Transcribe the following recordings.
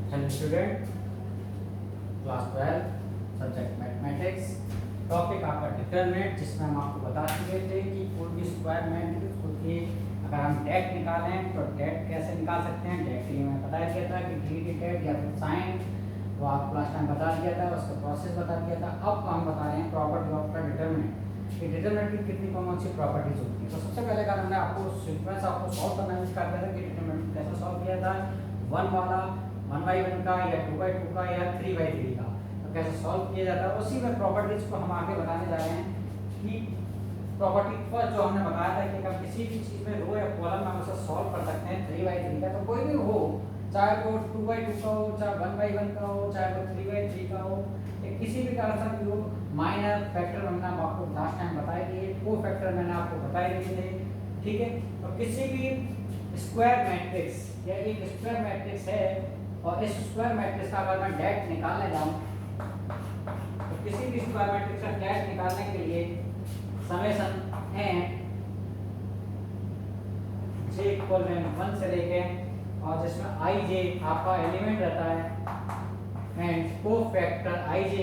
Hello student, class 12 subject mathematics. Topic आपका determinant, जिसमें हम आपको बता चुके थे कि कोई भी स्क्वायर मैट्रिक्स होती है, अगर हम डेट निकालें तो डेट कैसे निकाल सकते हैं। डेट के लिए मैं बता दिया था कि डी डी डेट या फिर साइन, वो आपको लास्ट टाइम बता दिया था, उसका प्रोसेस बता दिया था। अब हम बता रहे हैं प्रॉपर्टी ऑफ द डिटरमिनेंट कि डिटरमिनेंट की कितनी कौन सी प्रॉपर्टीज होती है। तो सबसे पहले का हमने आपको सीक्वेंस आपको सॉल्व करना स्टार्ट किया था कि डिटरमिनेंट कैसे सॉल्व किया था। वन वाला 1/1 का या 2/2 का या 3/3 का तो कैसे सॉल्व किया जाता है, उसी में प्रॉपर्टीज को हम आगे बताने जा रहे हैं कि प्रॉपर्टी फर्स्ट जो हमने बताया था कि अगर किसी भी चीज में रो या कॉलम में हम उसे सॉल्व कर सकते हैं 3/3 का, तो कोई भी हो, चाहे वो 2/2 का हो, चाहे 1/1 का हो, चाहे वो 3/3 का हो, या किसी भी तरह का भी हो। माइनर फैक्टर हमने आपको लास्ट टाइम बताए दिए, को फैक्टर मैंने आपको बताए दिए थे, ठीक है। तो किसी भी स्क्वायर मैट्रिक्स या एक स्क्वायर मैट्रिक्स है और इस स्क्वायर मैट्रिक्स का अगर मैं डेट निकालने जाऊं तो किसी भी स्क्वायर मैट्रिक्स का डेट निकालने के लिए समेशन n j इक्वल 1 से लेके और जिसमें i j आपका एलिमेंट रहता है एंड कोफैक्टर i j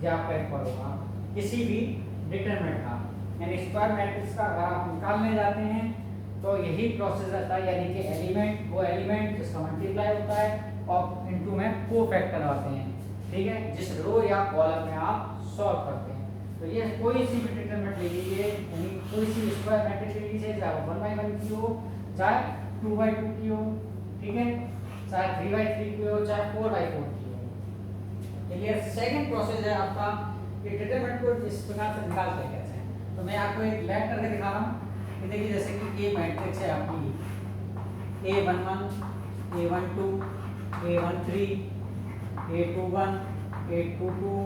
ये आपका इक्वल होगा किसी भी डिटरमिनेंट का। यानी स्क्वायर मैट्रिक्स का अगर आप निकालने जाते हैं तो यही प्रोसेस रहता है, यानी कि एलिमेंट वो एलिमेंट जिसका मल्टीप्लाई होता है और इनटू में कोफैक्टर आते हैं, ठीक है, जिस रो या कॉलम में आप सॉल्व करते हैं। तो ये कोई सी भी डिटरमिनेंट ले लीजिए, यानी कोई सी स्क्वायर मैट्रिक्स ले लीजिए, चाहे 1/1 की हो, चाहे 2/2 की हो, ठीक है, चाहे 3/3 की हो, चाहे 4/4 की हो। क्लियर। सेकंड प्रोसेस है आपका कि डिटरमिनेंट को इस प्रकार से निकालते हैं कैसे। तो मैं आपको एक लैट करके दिखा रहा हूं कि देखिए, जैसे कि ए मैट्रिक्स है आपकी A11 A12 A13 A21 A22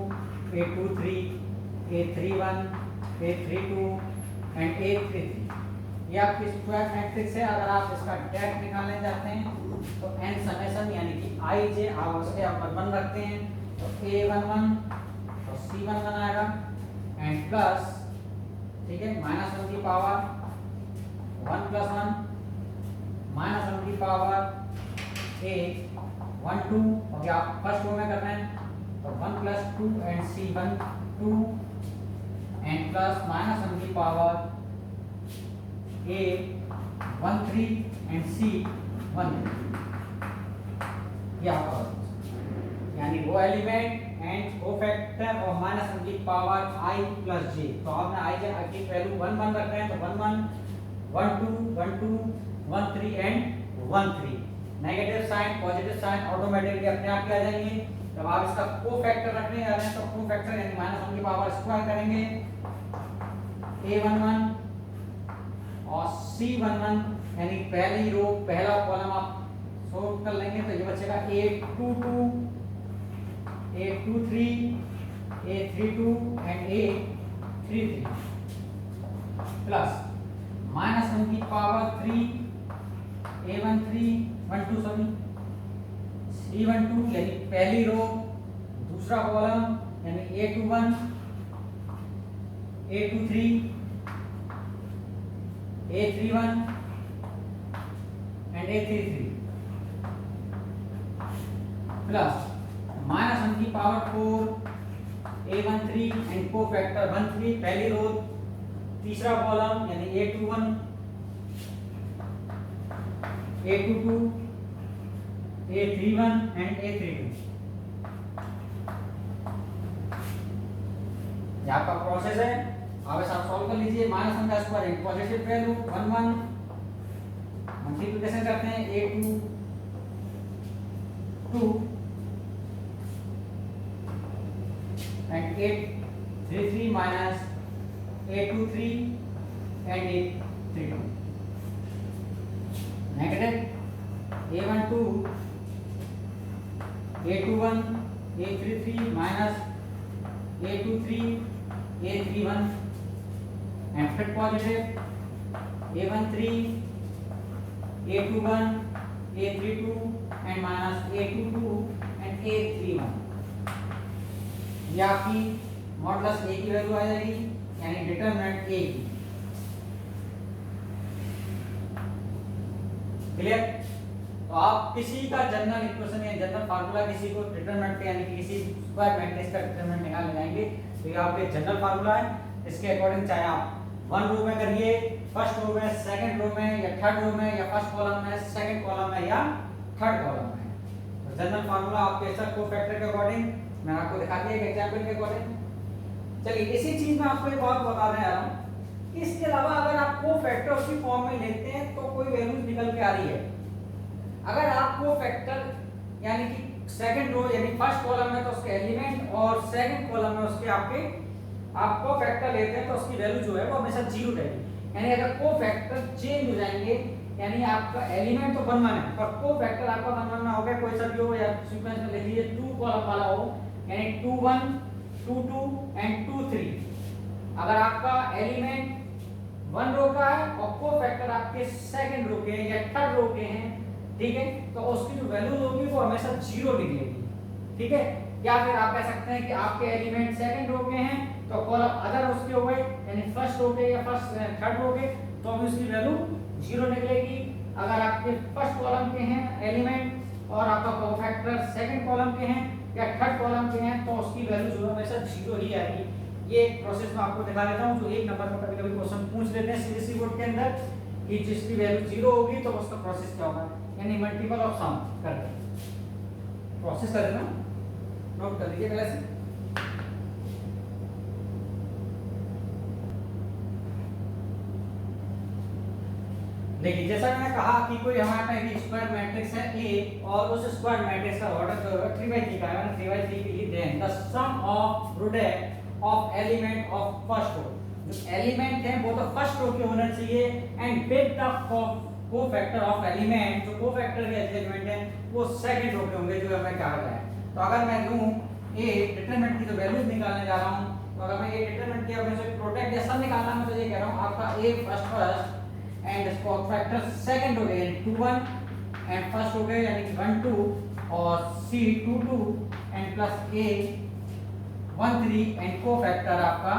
A23 A31 A32 and A33। ये आपकी स्क्वायर मैट्रिक्स है। अगर आप इसका डेट निकालने जाते हैं तो n समेशन यानी कि i j आप उसके आप 1 रखते हैं तो A11 और C11 आएगा एंड प्लस, ठीक है, -1 की पावर 1 + 1 -1 की पावर A12 और आप फर्स्ट रो में कर रहे हैं तो 1 + 2 एंड C1 2 एंड प्लस -1 की पावर A13 एंड C1, ये आपका यानी वो एलिमेंट एंड कोफैक्टर और -1 की पावर i + j। तो आपने i j की वैल्यू 1 1 रख रहे हैं तो 1 1 1 2 1 2 1 3 and 1 3। Negative sign positive sign automatically अपने आप आ जाएंगे। जब आप इसका कोफैक्टर रखने जा रहे हैं तो कोफैक्टर यानी -1 की पावर स्क्वायर करेंगे A11 और C11 यानी पहली रो पहला कॉलम आप सोल्व कर लेंगे तो ये बचेगा A22 A23 A32 and A33 plus -1 की पावर 3 A13 12 सॉरी C12 यानी पहली रो दूसरा कॉलम यानी A21 A23 A31 and A33 plus -1 की पावर 4 A13 एंड कोफैक्टर 1 3 पहली रो तीसरा कॉलम यानी A21 A22 A31 and A32। ये आपका प्रोसेस है। अब इसे आप सॉल्व कर लीजिए। -1 का स्क्वायर यानी पॉजिटिव वैल्यू 1 1 मल्टीप्लिकेशन करते हैं A2 2 and 833 minus 823 and 832 negative A12 A21 A33 minus A23 A31 and फिर positive A13 A21 A32 and minus A22 and A31। ये आपकी मॉडुलस ए की वैल्यू आ जाएगी यानी डिटरमिनेंट ए की। क्लियर। तो आप किसी का जनरल इक्वेशन या जनरल फार्मूला किसी को डिटरमिनेंट यानी कि किसी स्क्वायर मैट्रिक्स का डिटरमिनेंट निकालने जाएंगे तो ये आपके जनरल फार्मूला है। इसके अकॉर्डिंग चाहे आप वन रो में करिए, फर्स्ट रो में, सेकंड रो में या थर्ड रो में या फर्स्ट कॉलम में, सेकंड कॉलम में या थर्ड कॉलम में, तो जनरल फार्मूला आपके सब कोफैक्टर के अकॉर्डिंग मैंने आपको दिखा दिया एक एग्जांपल के अकॉर्डिंग। चलिए इसी चीज में आपको एक बात बताने आ रहा हूं, इसके अलावा अगर आप कोफैक्टर उसी फॉर्म में लेते हैं तो कोई वैल्यूज निकल के आ रही है। अगर आप कोफैक्टर यानी कि सेकंड रो यानी फर्स्ट कॉलम में तो उसके एलिमेंट और सेकंड कॉलम में उसके आपके आप कोफैक्टर लेते हैं तो उसकी वैल्यू जो है वो हमेशा जीरो रहेगी। यानी अगर कोफैक्टर चेंज हो जाएंगे यानी आपका एलिमेंट तो 1 1 है पर कोफैक्टर आपका 1 1 ना हो गया कोई सा भी हो या सीक्वेंस में लिख लीजिए 2 कॉलम वाला हो यानी 2 1 2 2 एंड 2 3। अगर आपका एलिमेंट 1 रो का है और कोफैक्टर आपके सेकंड रो के या थर्ड रो के हैं, ठीक है, तो उसकी जो वैल्यू होगी वो हमेशा जीरो निकलेगी, ठीक है। या फिर आप कह सकते हैं कि आपके एलिमेंट सेकंड रो के हैं तो कॉलम अदर उसके हो गए यानी फर्स्ट रो के या फर्स्ट थर्ड रो के तो भी उसकी वैल्यू जीरो निकलेगी। अगर आपके फर्स्ट कॉलम के हैं एलिमेंट और आपका कोफैक्टर सेकंड कॉलम के हैं या थर्ड कॉलम के हैं तो उसकी वैल्यू जो है हमेशा जीरो ही आएगी। ये एक प्रोसेस मैं आपको दिखा देता हूं जो एक नंबर पर कभी-कभी क्वेश्चन पूछ लेते हैं सीबीएसई बोर्ड के अंदर कि जिसकी वैल्यू जीरो होगी तो उसका प्रोसेस क्या होगा, यानी मल्टीपल ऑफ सम कर दें। प्रोसेस कर देना, नोट कर लीजिए पहले से। देखिए जैसा मैंने कहा कि कोई हमारे पास एक स्क्वायर मैट्रिक्स है A और उस स्क्वायर मैट्रिक्स का ऑर्डर जो है 3/3 का है, मैंने 3/3 के लिए then the sum of product of element of first row, जो एलिमेंट है वो तो फर्स्ट रो के होना चाहिए and with the cofactor of element, जो कोफैक्टर के एलिमेंट है वो सेकंड रो के होंगे जो हमें कहा गया है। तो अगर मैं लूं A डिटरमिनेंट की जो वैल्यूज निकालने जा रहा हूं तो अगर मैं A डिटरमिनेंट की अपने से प्रोडक्ट या सम निकालना है तो ये कह रहा हूं आपका A first and cofactor second हो गए 2 1 एंड फर्स्ट हो गए यानी 1 2 और C 2 2 and plus A 1 3 and cofactor आपका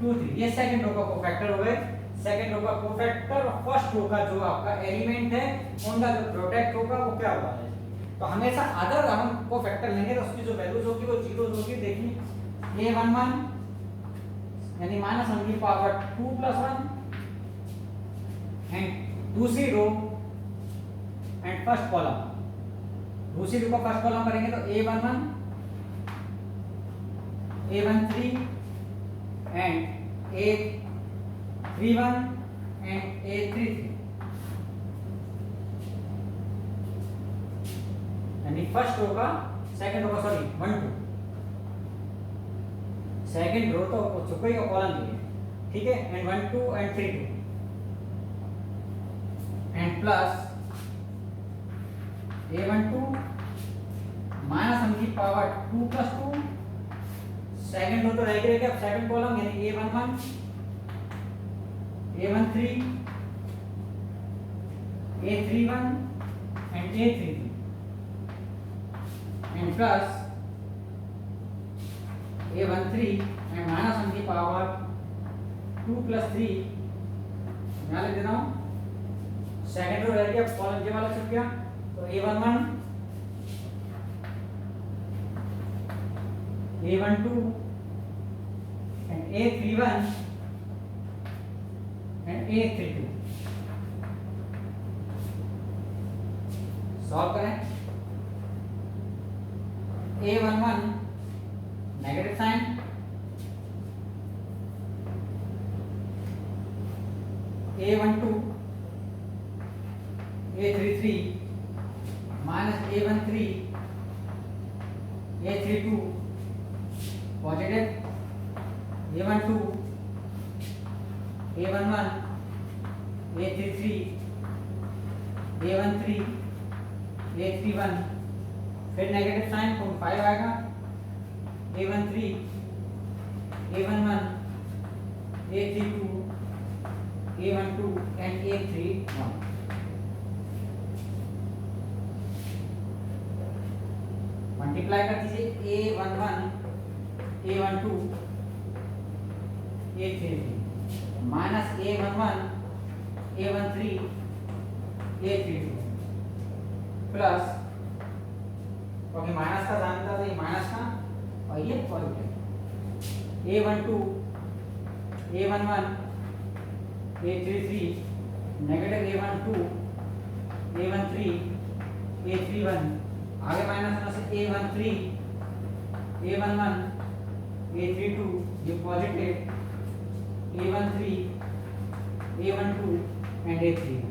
2 3। ये सेकंड रो का कोफैक्टर हो गए। सेकंड रो का कोफैक्टर और फर्स्ट रो का जो आपका एलिमेंट है उनका जो प्रोडक्ट होगा वो क्या होगा। तो हमेशा अदर हम कोफैक्टर लेंगे तो उसकी जो वैल्यूज होगी वो जीरो होगी। देखिए A 1 1 यानी माइनस 1 की पावर 2 + 1 एंड दूसरी रो एंड फर्स्ट कॉलम, दूसरी रो का फर्स्ट कॉलम करेंगे तो A 1 1 A 1 3 and A 3 1 and A 3 3 यानी फर्स्ट रो का सेकंड रो का सॉरी 1 2 सेकंड रो तो चुके का कॉलम लिए, ठीक है, and 1 2 and 3 2 and plus A 1 2 minus 1 की पावर 2 + 2 सेकंड रो तो रह गया अब सेकंड कॉलम यानी A 1 1 A 1 3 A 3 1 and A 3 3 and plus A 1 3 and minus 1 की पावर 2 + 3 यहाँ लिख देता हूँ। सेकंड रो रह गया कॉलम ये वाला छूट गया तो A 1 1 A 1 2 and A 3 1 and A 3 2 solve करें। A 1 1 negative sign A 1 2 A 3 3 minus A 1 3 A 3 2 positive A 1 2 A 1 1 A 3 3 A 1 3 A 3 1 फिर नेगेटिव साइन 5 आएगा A 1 3 A 1 1 A 3 2 A 1 2 and A 3 1। Multiply कर दीजिए A 1 1 A 1 2 A 3 3 minus A 1 1 A 1 3 A 3 2 plus, क्योंकि minus का sign था तो ये minus का और ये positive, A12 A11 A33 negative A12 A13 A31, आगे माइनस होने से A13 A11 A32 ये positive, A13 A12 and A31।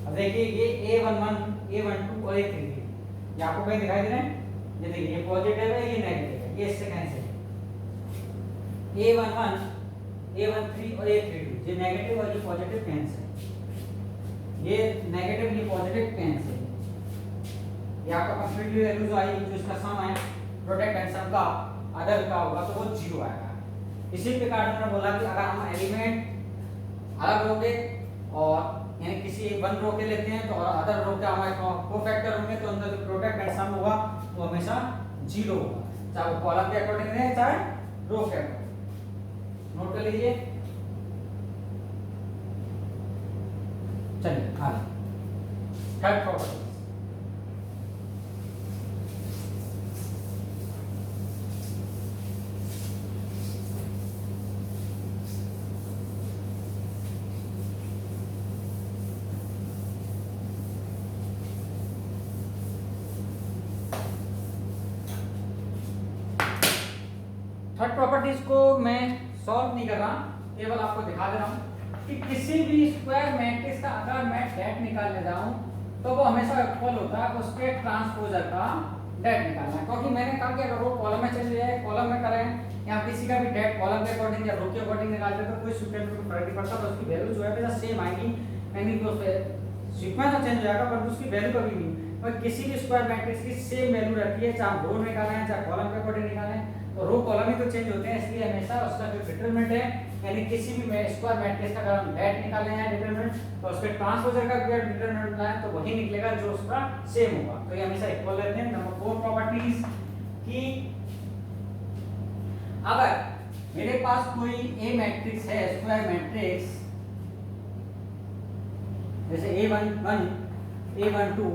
अब देखिए ये A11 A12 और A33 ये आपको कहीं दिखाई दे रहे हैं? ये देखिए ये पॉजिटिव है ये नेगेटिव है, ये इससे कैंसिल है। A11 A13 और A32 ये नेगेटिव और ये पॉजिटिव कैंसिल, ये नेगेटिव ये पॉजिटिव कैंसिल। ये आपका कंप्लीटली वैल्यू जो आएगी जो इसका सम है प्रोडक्ट एंड सम का अदर का होगा तो वो 0 आएगा। इसी प्रकार हमने बोला कि अगर हम एलिमेंट अलग रोके और यानी किसी वन रो के लेते हैं तो और अदर रो के हमारे कोफैक्टर होंगे तो उनका जो प्रोडक्ट एंड सम होगा वो हमेशा 0 होगा, चाहे वो कॉलम के अकॉर्डिंग रहे चाहे रो के अकॉर्डिंग। नोट कर लीजिए। चलिए आगे थर्ड प्रॉपर्टी। थर्ड प्रॉपर्टीज को मैं सॉल्व नहीं कर रहा, केवल आपको दिखा दे रहा हूं कि किसी भी स्क्वायर मैट्रिक्स का अगर मैं डेट निकालने जाऊं तो वो हमेशा इक्वल होता है उसके ट्रांसपोजर का डेट निकालना है। क्योंकि मैंने कहा कि अगर वो कॉलम में चले जाए कॉलम में करें या किसी का भी डेट कॉलम के अकॉर्डिंग या रो के अकॉर्डिंग निकालते तो कोई सीक्वेंस में फर्क नहीं पड़ता, तो उसकी वैल्यू जो है वैसा सेम आएगी, यानी कि उस सीक्वेंस तो चेंज हो जाएगा पर उसकी वैल्यू कभी नहीं। पर किसी भी स्क्वायर मैट्रिक्स की सेम वैल्यू रहती है, चाहे रो निकालें चाहे कॉलम के अकॉर्डिंग निकालें, तो रो कॉलम ही तो चेंज होते हैं, इसलिए हमेशा उसका जो डिटरमिनेंट है यानी किसी भी स्क्वायर मैट्रिक्स का अगर हम डेट निकालने हैं डिटरमिनेंट तो उसके ट्रांसपोजर का अगर डिटरमिनेंट निकालें तो वही निकलेगा जो उसका सेम होगा, तो ये हमेशा इक्वल रहते हैं। नंबर 4 प्रॉपर्टीज की अगर मेरे पास कोई ए मैट्रिक्स है स्क्वायर मैट्रिक्स जैसे A11 A12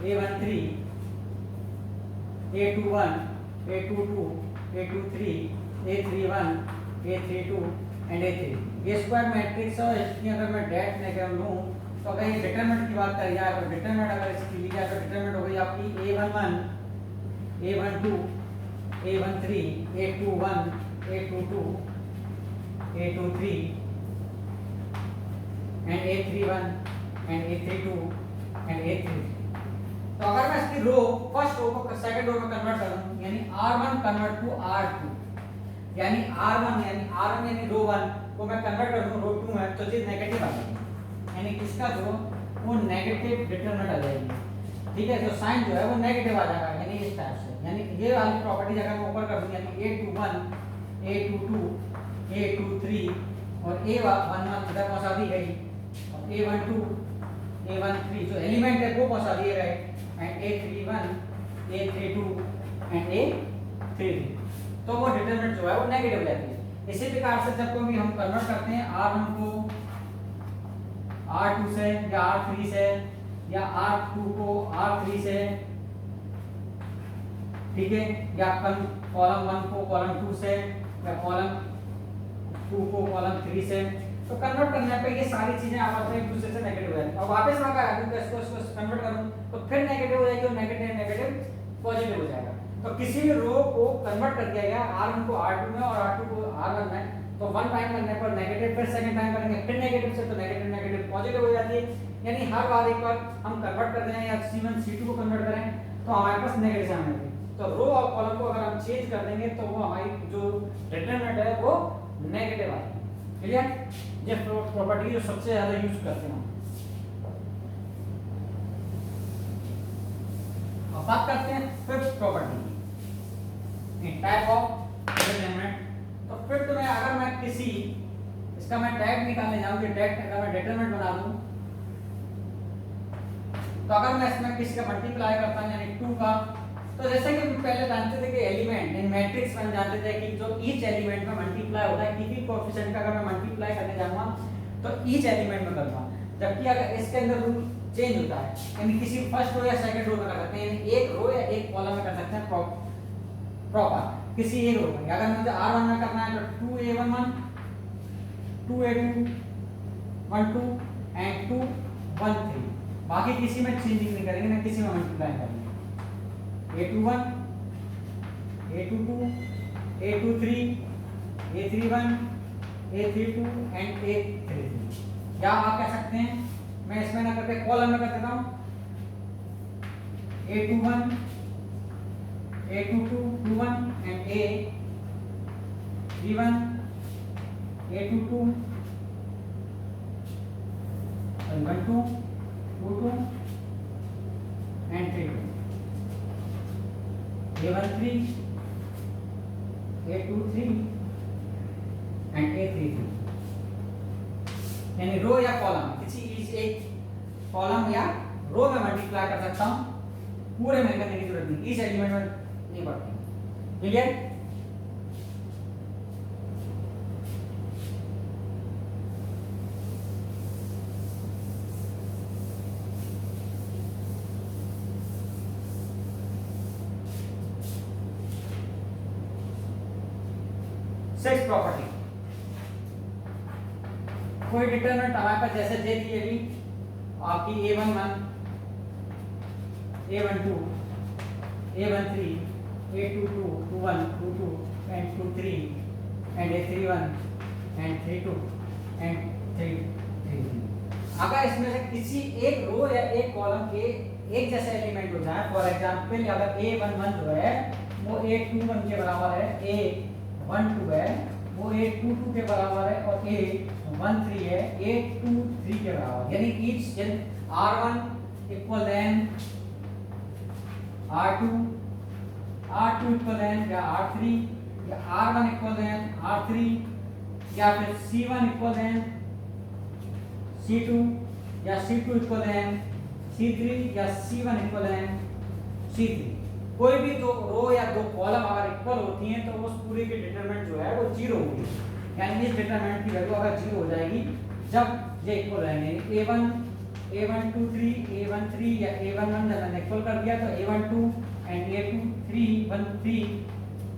A13 A21 A22 A23 A31 A32 and A3 ये स्क्वायर मैट्रिक्स और इसकी अगर मैं डेट निकाल लूं तो अगर ये डिटरमिनेंट की बात करें जाए तो डिटरमिनेंट अगर इसकी ली जाए तो डिटरमिनेंट हो गई आपकी A11 A12 A13 A21 A22 A23 and A31 and A32 and A33। तो अगर मैं इसकी रो फर्स्ट रो को सेकंड रो में कन्वर्ट करूं यानी R1 कन्वर्ट टू R2 यानी R1 यानी रो 1 को मैं कन्वर्ट कर दूं रो 2 में तो चीज नेगेटिव आ जाएगी, यानी किसका जो वो नेगेटिव डिटरमिनेंट आ जाएगी, ठीक है, जो साइन जो है वो नेगेटिव आ जाएगा, यानी इस टाइप से। यानी ये वाली प्रॉपर्टी अगर मैं ऊपर कर दूं यानी A21 A22 A23 और A11 इधर पहुंचा दी गई और A12 A13 जो एलिमेंट है वो पहुंचा दिए गए and A31 A32 and A33, तो वो डिटरमिनेंट जो है वो नेगेटिव रहती है। इसी प्रकार से जब कोई हम कन्वर्ट करते हैं R1 को R2 से या R3 से या R2 को R3 से, ठीक है, या कॉलम 1 को कॉलम 2 से या कॉलम 2 को कॉलम 3 से, तो कन्वर्ट करने पे ये सारी चीजें आपस में एक दूसरे से नेगेटिव हो जाएंगी और वापस मैं अगर इसको कन्वर्ट करूं तो फिर नेगेटिव हो जाएगी और नेगेटिव पॉजिटिव हो जाएगा। तो किसी भी रो को कन्वर्ट कर दिया गया R1 को R2 में और R2 को R1 में, तो वन टाइम करने पर नेगेटिव, फिर सेकंड टाइम करेंगे फिर नेगेटिव से तो नेगेटिव पॉजिटिव हो जाती है, यानी हर बार एक बार हम कन्वर्ट कर दें या C1 C2 को कन्वर्ट करें तो हमारे पास नेगेटिव साइन आएगी। तो रो और कॉलम को अगर हम चेंज कर देंगे तो वो हमारी जो डिटरमिनेंट है वो नेगेटिव आएगी। क्लियर? ये प्रॉपर्टी जो सबसे ज्यादा यूज करते हैं। अब बात करते हैं फिफ्थ प्रॉपर्टी की, टाइप ऑफ डिटरमिनेंट। तो फिफ्थ में अगर मैं किसी इसका मैं टाइप निकालने जाऊं कि टाइप अगर मैं डिटरमिनेंट बना दूं तो अगर मैं इसमें किसी का मल्टीप्लाई करता हूं यानी 2 का, तो जैसे कि हम पहले जानते थे कि एलिमेंट इन मैट्रिक्स में जानते थे कि जो ईच एलिमेंट में मल्टीप्लाई होता है किसी कोएफिशिएंट का अगर मैं मल्टीप्लाई करने जाऊंगा तो ईच एलिमेंट में करूंगा, जबकि अगर इसके अंदर रूल चेंज होता है, यानी किसी फर्स्ट रो या सेकंड रो में कर सकते हैं, यानी एक रो या एक कॉलम में कर सकते हैं प्रॉपर किसी एक रो में। अगर मुझे R1 में करना है तो 2a11 2a2 12 एंड 213, बाकी किसी में चेंजिंग नहीं करेंगे ना किसी में मल्टीप्लाई करेंगे। a21 a22 a23 a31 a32 and a33, या आप कह सकते हैं, मैं इसमें ना करके कॉलम में कर देता हूं, a21 a22 21 and a31 a22 12 22 and 32 a13 a23 and a33, यानी रो या कॉलम किसी एक कॉलम या रो में मल्टीप्लाई कर सकता हूं, पूरे में करने की जरूरत नहीं, इस एलिमेंट में नहीं पड़ती। क्लियर? सिक्स प्रॉपर्टी, कोई डिटरमिनेंट हमारे पास जैसे दे दी अभी आपकी a11 a12 a13 a22 21 22 and 23 and a31 and 32 and 33। अगर इसमें से किसी एक रो या एक कॉलम के एक जैसे एलिमेंट हो जाए, फॉर एग्जांपल अगर a11 जो है वो a21 के बराबर है, a12 है वो a22 के बराबर है और a13 है a23 के बराबर, यानी each r1 equal then r2 r2 equal then या r3 या r1 इक्वल देन r3 या फिर c1 इक्वल देन c2 या c2 इक्वल देन c3 या c1 इक्वल देन c3। कोई भी दो रो या दो कॉलम अगर इक्वल होती हैं तो उस पूरे की डिटरमिनेंट जो है वो जीरो होगी, यानी इस डिटरमिनेंट की वैल्यू अगर जीरो हो जाएगी जब ये इक्वल रहेंगे। a1 a123 a13 या a11 जब मैंने इक्वल कर दिया तो a12 and a23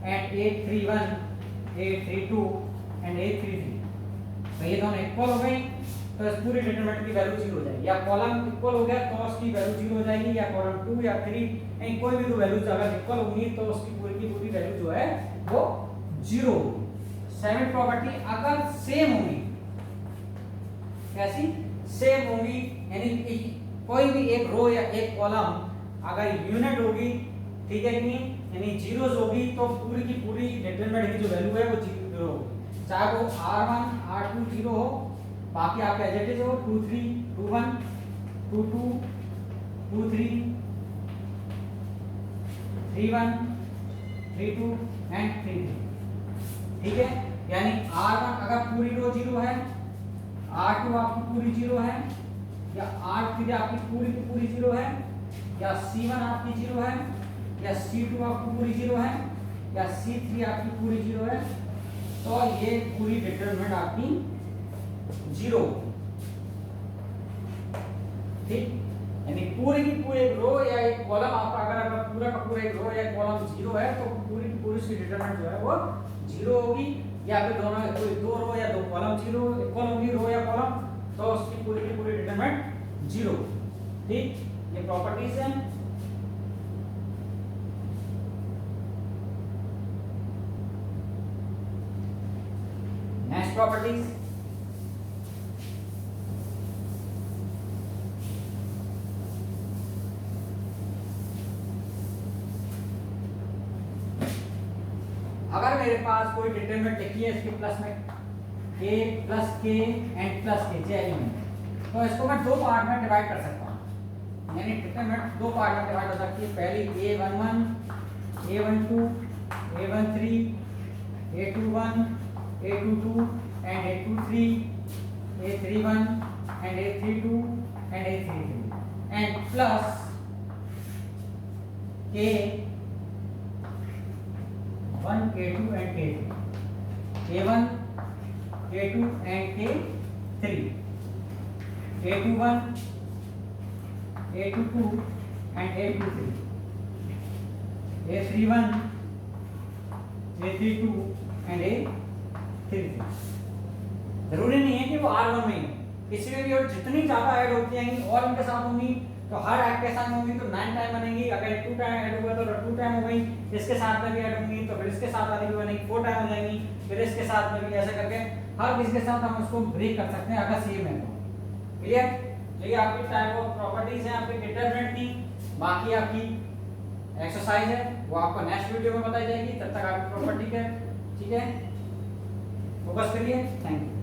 and a31 a32 and a33, तो ये दोनों इक्वल हो गई तो इस पूरी डिटरमिनेंट की वैल्यू जीरो हो जाएगी, या कॉलम इक्वल हो गया तो उसकी वैल्यू जीरो हो जाएगी, या कॉलम 2 या 3 एंड कोई भी दो वैल्यूज अगर इक्वल होंगी तो उसकी पूरी की पूरी वैल्यू जो है वो जीरो होगी। सेवेंथ प्रॉपर्टी, अगर सेम होंगी, कैसी सेम होंगी, यानी कोई भी एक रो या एक कॉलम अगर यूनिट होगी, ठीक है कि नहीं, यानी जीरोस होगी तो पूरी की पूरी डिटरमिनेंट की जो वैल्यू है वो जीरो होगी, चाहे वो r1 r2 जीरो हो, बाकी आपके एज इट इज हो 2 3 2 1 2 2 2 3 3 1 3 2 एंड 3 3, ठीक है, यानी r1 अगर पूरी रो जीरो है, r2 आपकी पूरी जीरो है, या r3 आपकी पूरी की पूरी जीरो है, या c1 आपकी जीरो है, या c2 आपकी पूरी जीरो है, या c3 आपकी पूरी जीरो है, तो ये पूरी डिटरमिनेंट आपकी जीरो, ठीक, यानी पूरी की पूरी एक रो या एक कॉलम आपका अगर पूरा का पूरा एक रो या कॉलम जीरो है तो पूरी की पूरी उसकी डिटरमिनेंट जो है वो जीरो होगी, या फिर दोनों कोई दो रो या दो कॉलम जीरो इक्वल होंगी रो या कॉलम तो उसकी पूरी की पूरी डिटरमिनेंट जीरो, ठीक, ये प्रॉपर्टीज हैं। नेक्स्ट प्रॉपर्टीज, अगर मेरे पास कोई डिटरमिनेंट लिखी है इसके प्लस में k plus k and plus k J element, तो इसको मैं दो पार्ट में डिवाइड कर सकता हूँ, यानी डिटरमिनेंट दो पार्ट में डिवाइड हो सकती है, पहली a11 a12 a13 a21 a22 and a23 a31 and a32 and a33 and plus k 1 k2 and k3, k1 k2 and k3, k21 A22 and A23, A31, A32 and A33। जरूरी नहीं है कि वो R1 में ही हो, इसमें भी और जितनी ज्यादा ऐड होती जाएंगी और इनके साथ होंगी तो हर ऐड के साथ होंगी तो 9 टाइम बनेगी। अगर 2 टाइम ऐड हुआ तो 2 टाइम हो गई, इसके साथ में भी ऐड होंगी तो फिर इसके साथ वाली भी बनेगी 4 टाइम हो जाएंगी, फिर इसके साथ में भी, ऐसे करके हर किसी के साथ हम उसको ब्रेक कर सकते हैं अगर सेम है तो। क्लियर? ये आपकी टाइप ऑफ प्रॉपर्टीज हैं आपके डिटरमिनेंट की। बाकी आपकी एक्सरसाइज है वो आपको नेक्स्ट वीडियो में बताई जाएगी। तब तक आपकी प्रॉपर्टी का ठीक है, फोकस करिए। Thank you.